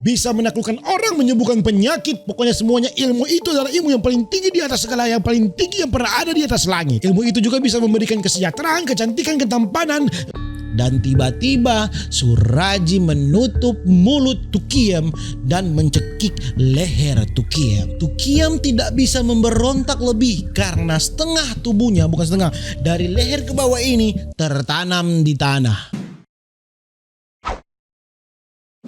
bisa menaklukkan orang, menyembuhkan penyakit. Pokoknya semuanya ilmu itu adalah ilmu yang paling tinggi di atas segala, yang paling tinggi yang pernah ada di atas langit. Ilmu itu juga bisa memberikan kesejahteraan, kecantikan, ketampanan. Dan tiba-tiba Suraji menutup mulut Tukiam dan mencekik leher Tukiam. Tukiam tidak bisa memberontak lebih karena setengah tubuhnya, bukan setengah, dari leher ke bawah ini tertanam di tanah.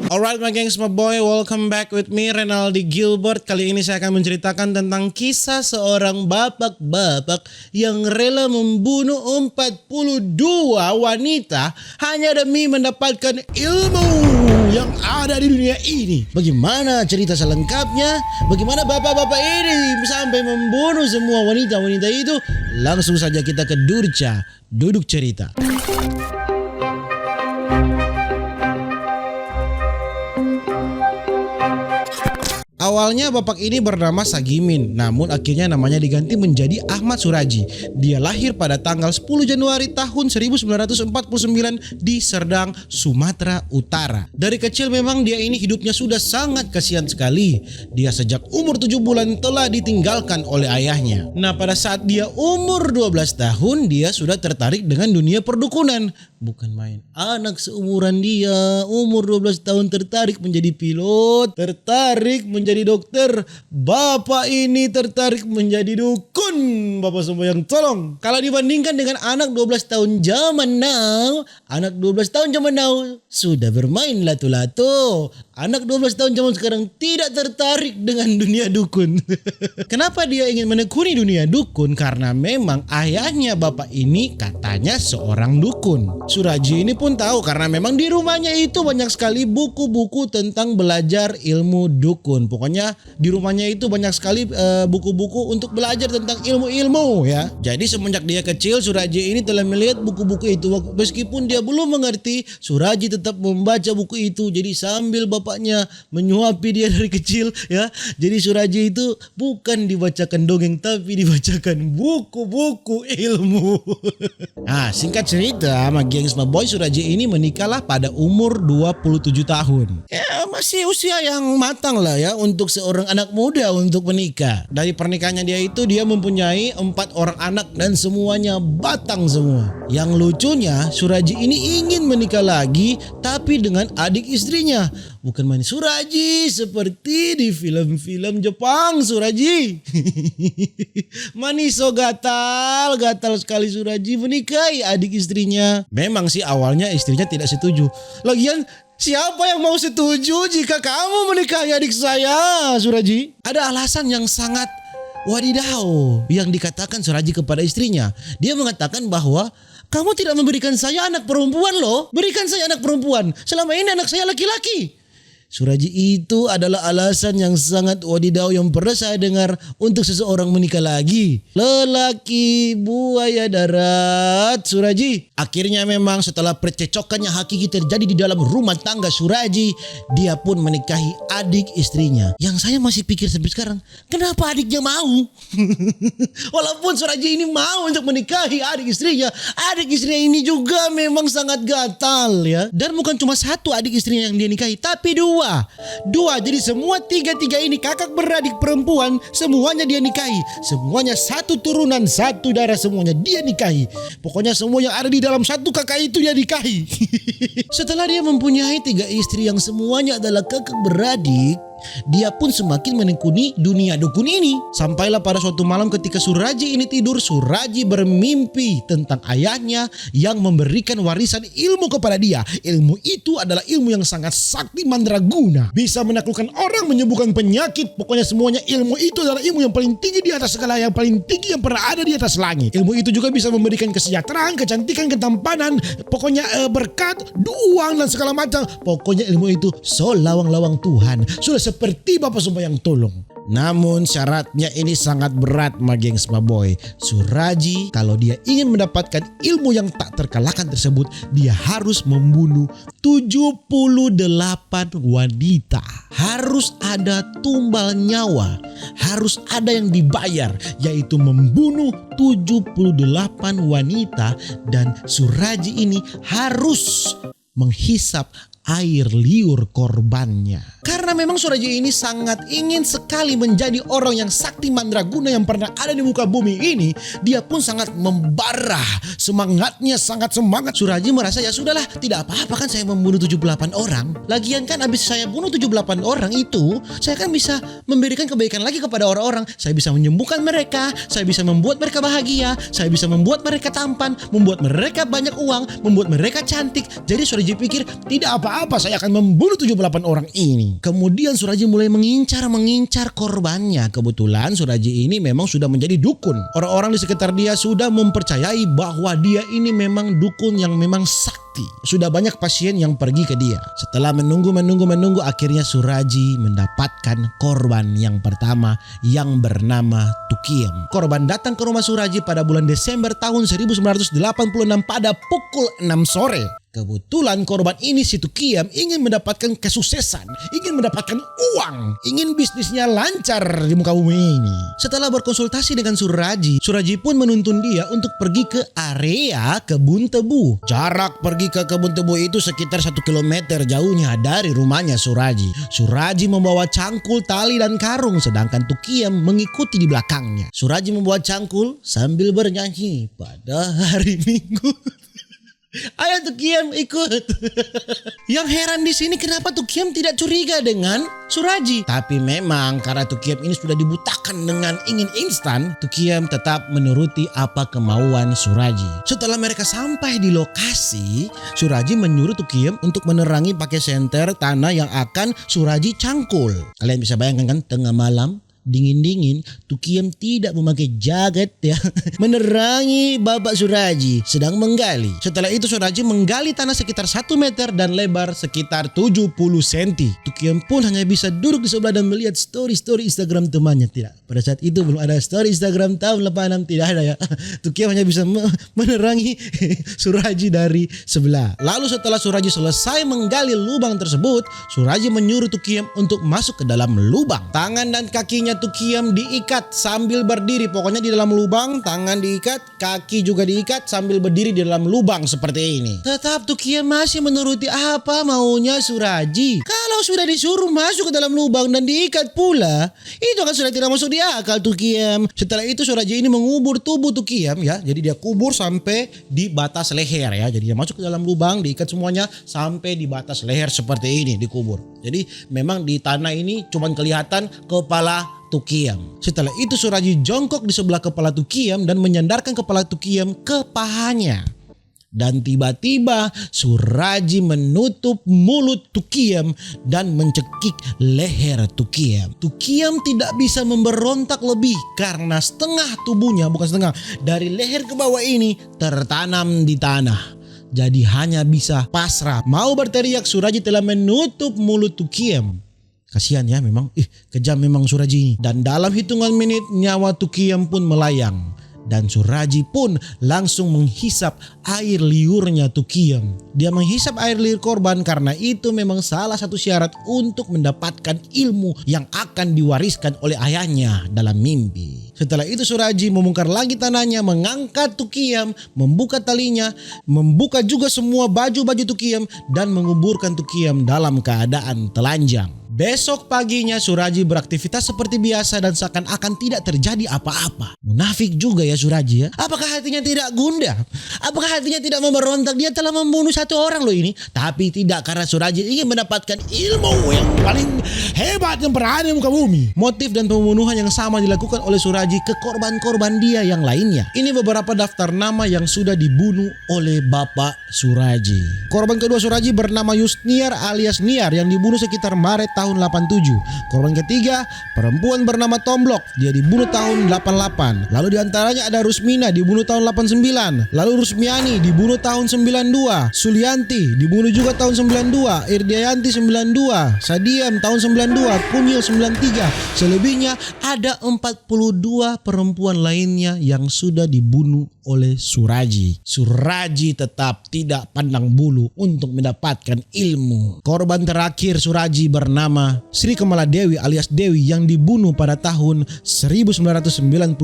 Alright my gengs, my boy, welcome back with me Renaldi Gilbert. Kali ini saya akan menceritakan tentang kisah seorang bapak-bapak yang rela membunuh 42 wanita hanya demi mendapatkan ilmu yang ada di dunia ini. Bagaimana cerita selengkapnya? Bagaimana bapak-bapak ini sampai membunuh semua wanita-wanita itu? Langsung saja kita ke Durca, duduk cerita. Awalnya bapak ini bernama Sagimin, namun akhirnya namanya diganti menjadi Ahmad Suraji. Dia lahir pada tanggal 10 Januari tahun 1949 di Serdang, Sumatera Utara. Dari kecil memang dia ini hidupnya sudah sangat kasihan sekali. Dia sejak umur 7 bulan telah ditinggalkan oleh ayahnya. Nah, pada saat dia umur 12 tahun, dia sudah tertarik dengan dunia perdukunan. Bukan main, anak seumuran dia umur 12 tahun tertarik menjadi pilot, tertarik menjadi dokter. Bapak ini tertarik menjadi dukun. Bapak semua yang tolong. Kalau dibandingkan dengan anak 12 tahun zaman now, anak 12 tahun zaman now sudah bermain lato-lato. Anak 12 tahun zaman sekarang tidak tertarik dengan dunia dukun. Kenapa dia ingin menekuni dunia dukun? Karena memang ayahnya bapak ini katanya seorang dukun. Suraji ini pun tahu karena memang di rumahnya itu banyak sekali buku-buku tentang belajar ilmu dukun. Pokoknya di rumahnya itu banyak sekali buku-buku untuk belajar tentang ilmu-ilmu ya. Jadi semenjak dia kecil, Suraji ini telah melihat buku-buku itu. Meskipun dia belum mengerti, Suraji tetap membaca buku itu. Jadi sambil bapaknya menyuapi dia dari kecil ya. Jadi Suraji itu bukan dibacakan dongeng tapi dibacakan buku-buku ilmu. Nah, singkat cerita, gengs my boy, Suraji ini menikahlah pada umur 27 tahun. Ya, masih usia yang matang lah ya untuk seorang anak muda untuk menikah. Dari pernikahannya dia mempunyai 4 orang anak dan semuanya batang semua. Yang lucunya, Suraji ini ingin menikah lagi tapi dengan adik istrinya. Bukan main Suraji seperti di film-film Jepang. Suraji Maniso gatal sekali Suraji menikahi adik istrinya. Memang sih awalnya istrinya tidak setuju. Lagian siapa yang mau setuju jika kamu menikahi adik saya, Suraji? Ada alasan yang sangat wadidaw yang dikatakan Suraji kepada istrinya. Dia mengatakan bahwa kamu tidak memberikan saya anak perempuan loh. Berikan saya anak perempuan. Selama ini anak saya laki-laki. Suraji itu adalah alasan yang sangat wadidaw yang pernah saya dengar untuk seseorang menikah lagi. Lelaki buaya darat, Suraji. Akhirnya memang setelah percecokan yang hakiki terjadi di dalam rumah tangga Suraji, dia pun menikahi adik istrinya. Yang saya masih pikir sampai sekarang, kenapa adiknya mau? Walaupun Suraji ini mau untuk menikahi adik istrinya ini juga memang sangat gatal ya. Dan bukan cuma satu adik istrinya yang dia nikahi, tapi dua. Jadi semua tiga ini kakak beradik perempuan, semuanya dia nikahi. Semuanya satu turunan, satu darah, semuanya dia nikahi. Pokoknya semua yang ada di dalam satu kakak itu dia nikahi. Setelah dia mempunyai 3 istri yang semuanya adalah kakak beradik, dia pun semakin menekuni dunia dukun ini. Sampailah pada suatu malam ketika Suraji ini tidur, Suraji bermimpi tentang ayahnya yang memberikan warisan ilmu kepada dia. Ilmu itu adalah ilmu yang sangat sakti mandraguna, bisa menaklukkan orang, menyembuhkan penyakit. Pokoknya semuanya ilmu itu adalah ilmu yang paling tinggi di atas segala, yang paling tinggi yang pernah ada di atas langit. Ilmu itu juga bisa memberikan kesejahteraan, kecantikan, ketampanan. Pokoknya berkat, uang dan segala macam. Pokoknya ilmu itu so lawang-lawang Tuhan. Sudah seperti Bapak semua yang tolong. Namun syaratnya ini sangat berat gengs my boy. Suraji kalau dia ingin mendapatkan ilmu yang tak terkalahkan tersebut, dia harus membunuh 78 wanita. Harus ada tumbal nyawa, harus ada yang dibayar, yaitu membunuh 78 wanita. Dan Suraji ini harus menghisap air liur korbannya. Karena memang Suraji ini sangat ingin sekali menjadi orang yang sakti mandraguna yang pernah ada di muka bumi ini, dia pun sangat membara, semangatnya sangat semangat. Suraji merasa ya sudahlah, tidak apa-apa kan saya membunuh 78 orang. Lagian kan habis saya bunuh 78 orang itu, saya kan bisa memberikan kebaikan lagi kepada orang-orang. Saya bisa menyembuhkan mereka, saya bisa membuat mereka bahagia, saya bisa membuat mereka tampan, membuat mereka banyak uang, membuat mereka cantik. Jadi Suraji pikir tidak apa-apa, saya akan membunuh 78 orang ini. Kemudian Suraji mulai mengincar korbannya. Kebetulan Suraji ini memang sudah menjadi dukun. Orang-orang di sekitar dia sudah mempercayai bahwa dia ini memang dukun yang memang sakti. Sudah banyak pasien yang pergi ke dia. Setelah menunggu, akhirnya Suraji mendapatkan korban yang pertama yang bernama Tukiem. Korban datang ke rumah Suraji pada bulan Desember tahun 1986 pada pukul 6 sore. Kebetulan korban ini si Tukiem ingin mendapatkan kesuksesan, ingin mendapatkan uang, ingin bisnisnya lancar di muka bumi ini. Setelah berkonsultasi dengan Suraji pun menuntun dia untuk pergi ke area kebun tebu. Jarak pergi ke kebun tebu itu sekitar 1 kilometer jauhnya dari rumahnya Suraji. Suraji membawa cangkul, tali dan karung, sedangkan Tukiem mengikuti di belakangnya. Suraji membawa cangkul sambil bernyanyi pada hari Minggu. Ayo Tukiem ikut. Yang heran di sini kenapa Tukiem tidak curiga dengan Suraji. Tapi memang karena Tukiem ini sudah dibutakan dengan ingin instan, Tukiem tetap menuruti apa kemauan Suraji. Setelah mereka sampai di lokasi, Suraji menyuruh Tukiem untuk menerangi pakai senter tanah yang akan Suraji cangkul. Kalian bisa bayangkan kan, tengah malam dingin-dingin, Tukiem tidak memakai jaket ya, menerangi Bapak Suraji sedang menggali. Setelah itu Suraji menggali tanah sekitar 1 meter dan lebar sekitar 70 cm. Tukiem pun hanya bisa duduk di sebelah dan melihat story Instagram temannya. Tidak, pada saat itu belum ada story Instagram tahun 86, tidak ada ya. Tukiem hanya bisa menerangi Suraji dari sebelah. Lalu setelah Suraji selesai menggali lubang tersebut, Suraji menyuruh Tukiem untuk masuk ke dalam lubang. Tangan dan kakinya Tukiem diikat sambil berdiri. Pokoknya di dalam lubang, tangan diikat, kaki juga diikat sambil berdiri di dalam lubang seperti ini. Tetap Tukiem masih menuruti apa maunya Suraji. Kalau sudah disuruh masuk ke dalam lubang dan diikat pula, itu kan sudah tidak masuk di akal Tukiem. Setelah itu Suraji ini mengubur tubuh Tukiem ya. Jadi dia kubur sampai di batas leher ya. Jadi dia masuk ke dalam lubang, diikat semuanya sampai di batas leher seperti ini, dikubur. Jadi memang di tanah ini cuma kelihatan kepala Tukiem. Setelah itu Suraji jongkok di sebelah kepala Tukiem dan menyandarkan kepala Tukiem ke pahanya. Dan tiba-tiba Suraji menutup mulut Tukiem dan mencekik leher Tukiem. Tukiem tidak bisa memberontak lebih karena setengah tubuhnya, bukan setengah, dari leher ke bawah ini tertanam di tanah. Jadi hanya bisa pasrah. Mau berteriak, Suraji telah menutup mulut Tukiem. Kasihan ya memang, kejam memang Suraji ini. Dan dalam hitungan menit nyawa Tukiem pun melayang. Dan Suraji pun langsung menghisap air liurnya Tukiem. Dia menghisap air liur korban karena itu memang salah satu syarat untuk mendapatkan ilmu yang akan diwariskan oleh ayahnya dalam mimpi. Setelah itu Suraji membongkar lagi tanahnya, mengangkat Tukiem, membuka talinya, membuka juga semua baju-baju Tukiem dan menguburkan Tukiem dalam keadaan telanjang. Besok paginya Suraji beraktivitas seperti biasa dan seakan-akan tidak terjadi apa-apa. Munafik juga ya Suraji ya. Apakah hatinya tidak gundah? Apakah hatinya tidak memberontak? Dia telah membunuh 1 orang loh ini. Tapi tidak, karena Suraji ingin mendapatkan ilmu yang paling hebat yang pernah ada di muka bumi. Motif dan pembunuhan yang sama dilakukan oleh Suraji ke korban-korban dia yang lainnya. Ini beberapa daftar nama yang sudah dibunuh oleh Bapak Suraji. Korban kedua Suraji bernama Yusniar alias Niar yang dibunuh sekitar Maret tahun 87. Korban ketiga perempuan bernama Tomblok, dia dibunuh tahun 88. Lalu diantaranya ada Rusmina dibunuh tahun 89. Lalu Rusmiani dibunuh tahun 92. Sulianti dibunuh juga tahun 92. Irdiayanti 92. Sadiam tahun 92. Kunyil 93. Selebihnya ada 42 perempuan lainnya yang sudah dibunuh oleh Suraji. Suraji tetap tidak pandang bulu untuk mendapatkan ilmu. Korban terakhir Suraji bernama Sri Kamaladewi alias Dewi yang dibunuh pada tahun 1997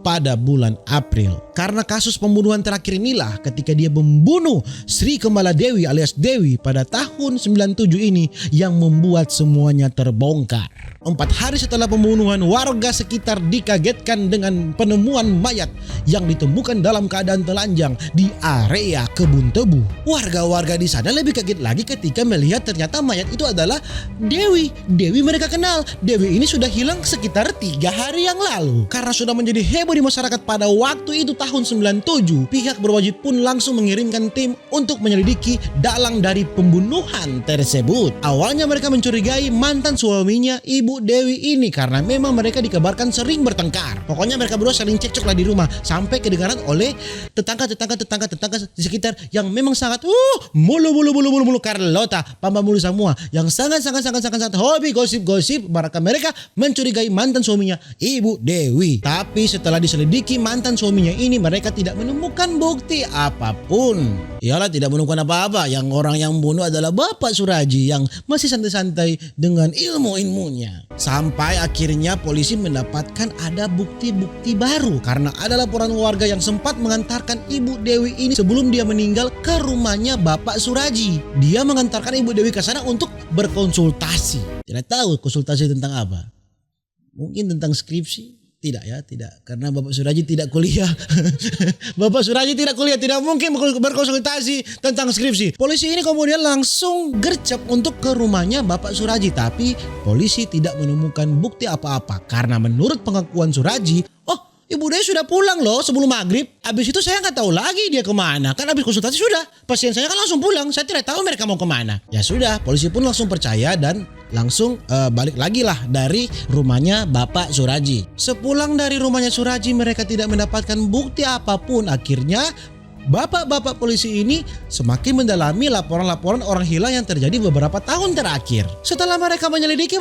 pada bulan April. Karena kasus pembunuhan terakhir inilah ketika dia membunuh Sri Kamaladewi alias Dewi pada tahun 97 ini yang membuat semuanya terbongkar. 4 hari setelah pembunuhan, warga sekitar dikagetkan dengan penemuan mayat yang ditemukan dalam keadaan telanjang di area kebun tebu. Warga-warga di sana lebih kaget lagi ketika melihat ternyata mayat itu adalah Dewi. Dewi mereka kenal. Dewi ini sudah hilang sekitar 3 hari yang lalu. Karena sudah menjadi heboh di masyarakat pada waktu itu tahun 97, pihak berwajib pun langsung mengirimkan tim untuk menyelidiki dalang dari pembunuhan tersebut. Awalnya mereka mencurigai mantan suaminya Ibu Dewi ini karena memang mereka dikabarkan sering bertengkar. Pokoknya mereka berdua saling cekcok lah di rumah sampai kedengaran oleh tetangga di sekitar yang memang sangat mulu Carlota, Pamba mulu semua yang sangat hobi gosip-gosip. Mereka mencurigai mantan suaminya Ibu Dewi. Tapi setelah diselidiki mantan suaminya ini, mereka tidak menemukan bukti apapun. Iyalah, tidak menemukan apa-apa. Yang orang yang bunuh adalah Bapak Suraji yang masih santai-santai dengan ilmunya. Sampai akhirnya polisi mendapatkan ada bukti-bukti baru karena ada laporan warga yang sempat mengantarkan Ibu Dewi ini sebelum dia meninggal ke rumahnya Bapak Suraji. Dia mengantarkan Ibu Dewi ke sana untuk berkonsultasi. Tidak tahu konsultasi tentang apa. Mungkin tentang skripsi. Tidak ya, tidak. Karena Bapak Suraji tidak kuliah. Bapak Suraji tidak kuliah, tidak mungkin berkonsultasi tentang skripsi. Polisi ini kemudian langsung gercep untuk ke rumahnya Bapak Suraji. Tapi polisi tidak menemukan bukti apa-apa. Karena menurut pengakuan Suraji, Ibu Dewi sudah pulang loh sebelum maghrib. Habis itu saya nggak tahu lagi dia kemana. Kan habis konsultasi sudah. Pasien saya kan langsung pulang. Saya tidak tahu mereka mau kemana. Ya sudah, polisi pun langsung percaya dan langsung balik lagi lah dari rumahnya Bapak Suraji. Sepulang dari rumahnya Suraji, mereka tidak mendapatkan bukti apapun. Akhirnya bapak-bapak polisi ini semakin mendalami laporan-laporan orang hilang yang terjadi beberapa tahun terakhir. Setelah mereka menyelidiki,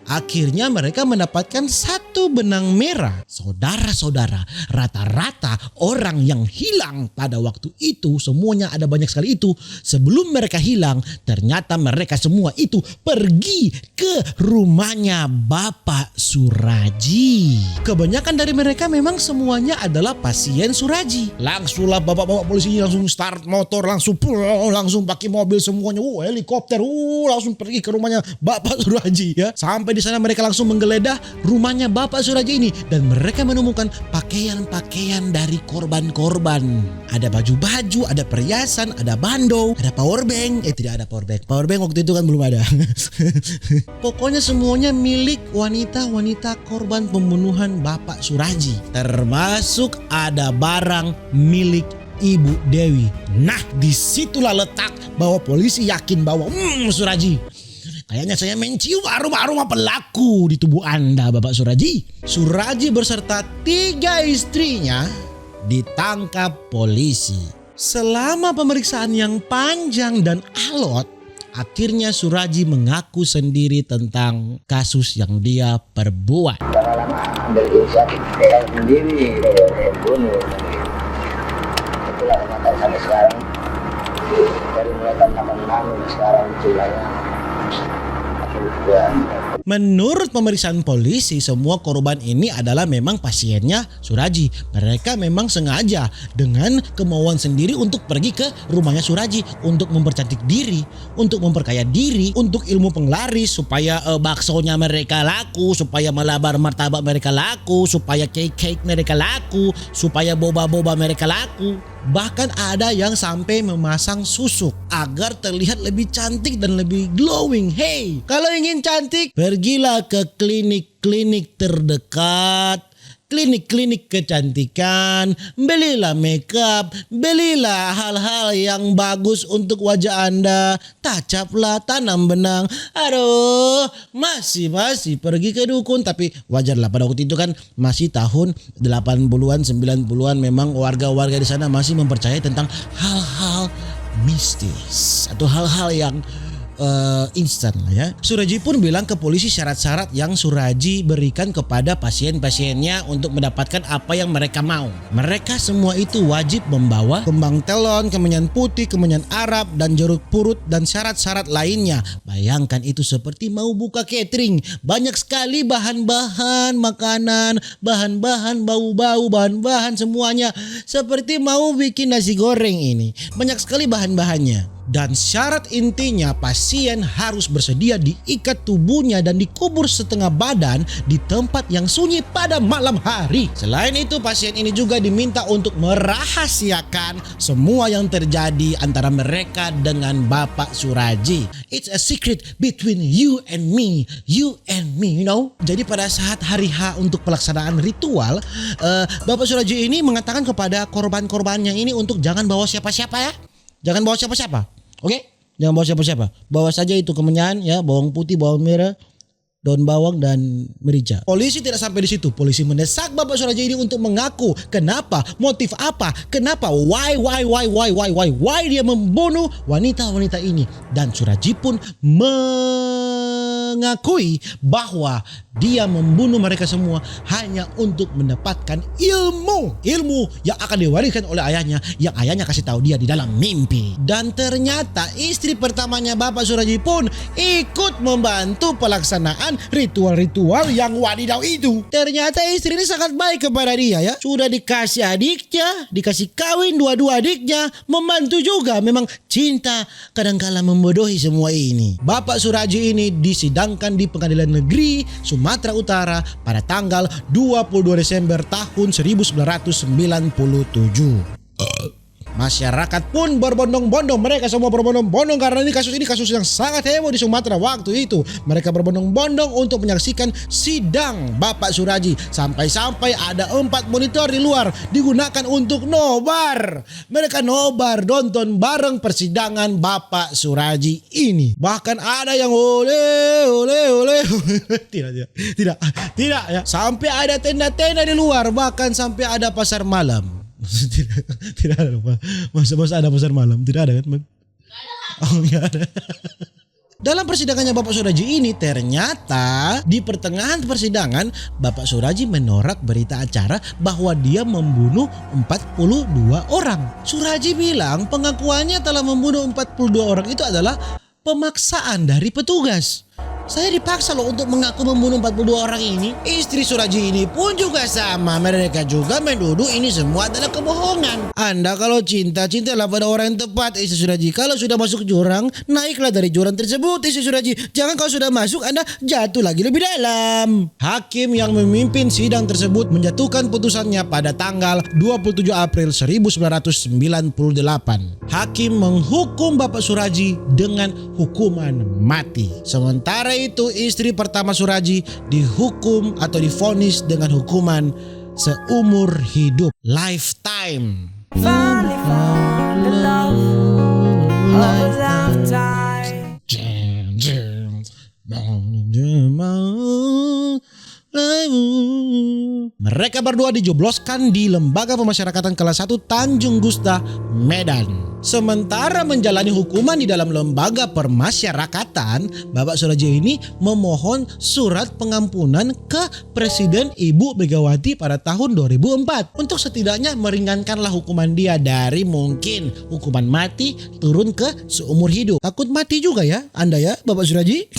akhirnya mereka mendapatkan satu benang merah. Saudara-saudara, rata-rata orang yang hilang pada waktu itu, semuanya ada banyak sekali itu. Sebelum mereka hilang, ternyata mereka semua itu pergi ke rumahnya Bapak Suraji. Kebanyakan dari mereka memang semuanya adalah pasien Suraji. Langsunglah bapak-bapak polisi langsung start motor, langsung pakai mobil semuanya, helikopter, langsung pergi ke rumahnya Bapak Suraji ya. Sampai di sana mereka langsung menggeledah rumahnya Bapak Suraji ini dan mereka menemukan pakaian-pakaian dari korban-korban. Ada baju-baju, ada perhiasan, ada bando, ada power bank. Tidak ada power bank. Power bank waktu itu kan belum ada. Pokoknya semuanya milik wanita-wanita korban pembunuhan Bapak Suraji. Termasuk ada barang milik Ibu Dewi. Nah, disitulah letak bahwa polisi yakin bahwa Suraji, kayaknya saya mencium aroma pelaku di tubuh Anda, Bapak Suraji. Suraji beserta 3 istrinya ditangkap polisi. Selama pemeriksaan yang panjang dan alot, akhirnya Suraji mengaku sendiri tentang kasus yang dia perbuat. Lama ambil inisiatif saya sendiri, saya bunuh. Itulah kenapa sampai sekarang. Dari mulai tahun 86 sekarang wilayah. Menurut pemeriksaan polisi, semua korban ini adalah memang pasiennya Suraji. Mereka memang sengaja dengan kemauan sendiri untuk pergi ke rumahnya Suraji untuk mempercantik diri, untuk memperkaya diri, untuk ilmu penglaris supaya baksonya mereka laku, supaya malabar martabak mereka laku, supaya cake mereka laku, supaya boba-boba mereka laku. Bahkan ada yang sampai memasang susuk agar terlihat lebih cantik dan lebih glowing. Hey, kalau ingin cantik, pergilah ke klinik-klinik terdekat, klinik-klinik kecantikan, belilah makeup, belilah hal-hal yang bagus untuk wajah Anda, tacaplah, tanam benang. Aduh, masih pergi ke dukun. Tapi wajarlah pada waktu itu kan masih tahun 80-an, 90-an, memang warga-warga di sana masih mempercayai tentang hal-hal mistis atau hal-hal yang instan lah ya. Suraji pun bilang ke polisi syarat-syarat yang Suraji berikan kepada pasien-pasiennya untuk mendapatkan apa yang mereka mau. Mereka semua itu wajib membawa kembang telon, kemenyan putih, kemenyan Arab, dan jeruk purut dan syarat-syarat lainnya. Bayangkan itu seperti mau buka catering. Banyak sekali bahan-bahan makanan, bahan-bahan bau-bau, bahan-bahan semuanya. Seperti mau bikin nasi goreng ini. Banyak sekali bahan-bahannya. Dan syarat intinya pasien harus bersedia diikat tubuhnya dan dikubur setengah badan di tempat yang sunyi pada malam hari. Selain itu pasien ini juga diminta untuk merahasiakan semua yang terjadi antara mereka dengan Bapak Suraji. It's a secret between you and me, you know. Jadi pada saat hari H untuk pelaksanaan ritual, Bapak Suraji ini mengatakan kepada korban-korbannya ini untuk jangan bawa siapa-siapa ya. Jangan bawa siapa-siapa. Oke? Jangan bawa siapa-siapa. Bawa saja itu kemenyan ya, bawang putih, bawang merah, daun bawang dan merica. Polisi tidak sampai di situ. Polisi mendesak Bapak Suraji ini untuk mengaku kenapa, motif apa, kenapa, why dia membunuh wanita-wanita ini. Dan Suraji pun mengakui bahwa dia membunuh mereka semua hanya untuk mendapatkan ilmu yang akan diwariskan oleh ayahnya, yang ayahnya kasih tahu dia di dalam mimpi. Dan ternyata istri pertamanya Bapak Suraji pun ikut membantu pelaksanaan ritual-ritual yang wadidaw itu. Ternyata istri ini sangat baik kepada dia ya. Sudah dikasih adiknya, dikasih kawin dua-dua adiknya, membantu juga. Memang cinta kadangkala membodohi semua ini. Bapak Suraji ini disidangkan di Pengadilan Negeri Sumatera Utara pada tanggal 22 Desember tahun 1997. Masyarakat pun berbondong-bondong, mereka semua berbondong-bondong karena ini kasus yang sangat heboh di Sumatera waktu itu. Mereka berbondong-bondong untuk menyaksikan sidang Bapak Suraji. Sampai-sampai ada 4 monitor di luar digunakan untuk nobar. Mereka nobar nonton bareng persidangan Bapak Suraji ini. Bahkan ada yang oleh. Tidak ya. Sampai ada tenda-tenda di luar, bahkan sampai ada pasar malam. Tidak ada masa ada pasar malam, tidak ada kan? Oh enggak ada. Dalam persidangannya Bapak Suraji ini ternyata di pertengahan persidangan Bapak Suraji menolak berita acara bahwa dia membunuh 42 orang. Suraji bilang pengakuannya telah membunuh 42 orang itu adalah pemaksaan dari petugas. Saya dipaksa loh untuk mengaku membunuh 42 orang ini. Istri Suraji ini pun juga sama. Mereka juga menuduh ini semua adalah kebohongan. Anda kalau cintalah pada orang yang tepat, istri Suraji. Kalau sudah masuk jurang, naiklah dari jurang tersebut, istri Suraji. Jangan kalau sudah masuk Anda jatuh lagi lebih dalam. Hakim yang memimpin sidang tersebut menjatuhkan putusannya pada tanggal 27 April 1998. Hakim menghukum Bapak Suraji dengan hukuman mati. Sementara itu istri pertama Suraji dihukum atau divonis dengan hukuman seumur hidup, lifetime. Finally found the love of a lifetime. Mereka berdua dijobloskan di Lembaga Pemasyarakatan Kelas 1 Tanjung Gusta, Medan. Sementara menjalani hukuman di dalam lembaga permasyarakatan, Bapak Suraji ini memohon surat pengampunan ke Presiden Ibu Megawati pada tahun 2004 untuk setidaknya meringankanlah hukuman dia dari mungkin hukuman mati turun ke seumur hidup. Takut mati juga ya Anda ya Bapak Suraji?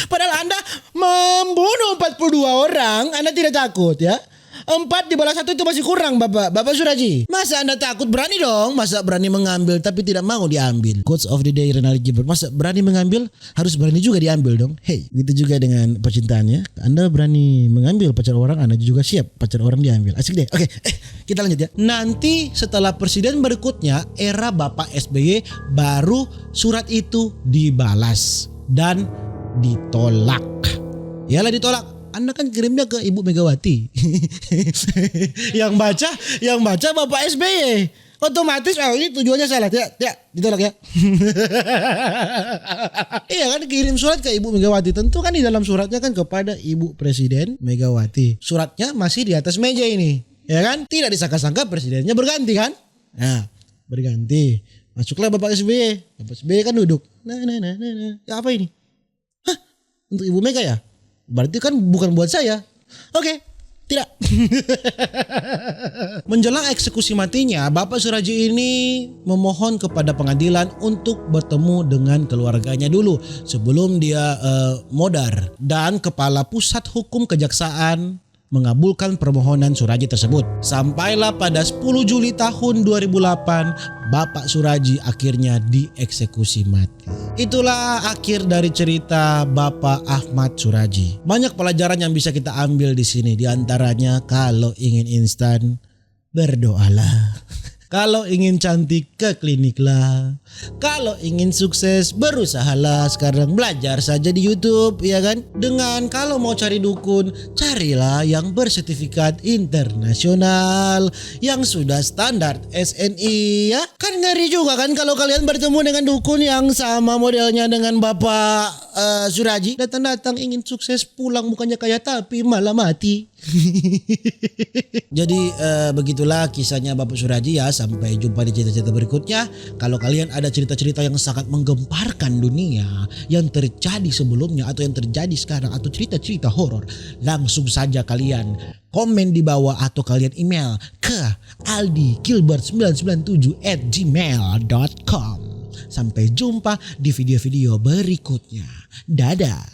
Padahal Anda membunuh 42 orang, Anda tidak takut ya? 4 dibalas 1 itu masih kurang Bapak Suraji. Masa Anda takut? Berani dong. Masa berani mengambil tapi tidak mau diambil. Quotes of the day Renaldi Gilbert. Masa berani mengambil harus berani juga diambil dong. Hey, gitu juga dengan percintaannya. Anda berani mengambil pacar orang, Anda juga siap pacar orang diambil. Asik deh. Oke, kita lanjut ya. Nanti setelah presiden berikutnya era Bapak SBY baru surat itu dibalas dan ditolak. Yalah ditolak. Anda kan kirimnya ke Ibu Megawati. yang baca Bapak SBY. Otomatis ini tujuannya salah. Tidak, ditolak ya. Iya kan kirim surat ke Ibu Megawati. Tentu kan di dalam suratnya kan kepada Ibu Presiden Megawati. Suratnya masih di atas meja ini. Ya kan? Tidak disangka-sangka presidennya berganti kan? Nah, berganti. Masuklah Bapak SBY. Bapak SBY kan duduk. Ya, apa ini? Hah? Untuk Ibu Mega ya? Berarti kan bukan buat saya. Oke. Tidak. Menjelang eksekusi matinya, Bapak Suraji ini memohon kepada pengadilan untuk bertemu dengan keluarganya dulu sebelum dia modar. Dan Kepala Pusat Hukum Kejaksaan mengabulkan permohonan Suraji tersebut. Sampailah pada 10 Juli tahun 2008, Bapak Suraji akhirnya dieksekusi mati. Itulah akhir dari cerita Bapak Ahmad Suraji. Banyak pelajaran yang bisa kita ambil di sini. Di antaranya, kalau ingin instan, berdoalah. Kalau ingin cantik, ke kliniklah. Kalau ingin sukses, berusahalah sekarang, belajar saja di YouTube, ya kan? Dengan kalau mau cari dukun, carilah yang bersertifikat internasional, yang sudah standar SNI, ya. Kan ngeri juga kan kalau kalian bertemu dengan dukun yang sama modelnya dengan Bapak Suraji. Datang-datang ingin sukses, pulang bukannya kaya tapi malah mati. Jadi begitulah kisahnya Bapak Suraji ya. Sampai jumpa di cerita-cerita berikutnya. Kalau kalian ada cerita-cerita yang sangat menggemparkan dunia yang terjadi sebelumnya atau yang terjadi sekarang atau cerita-cerita horor, langsung saja kalian komen di bawah atau kalian email ke aldikilbert997@gmail.com. Sampai jumpa di video-video berikutnya. Dadah.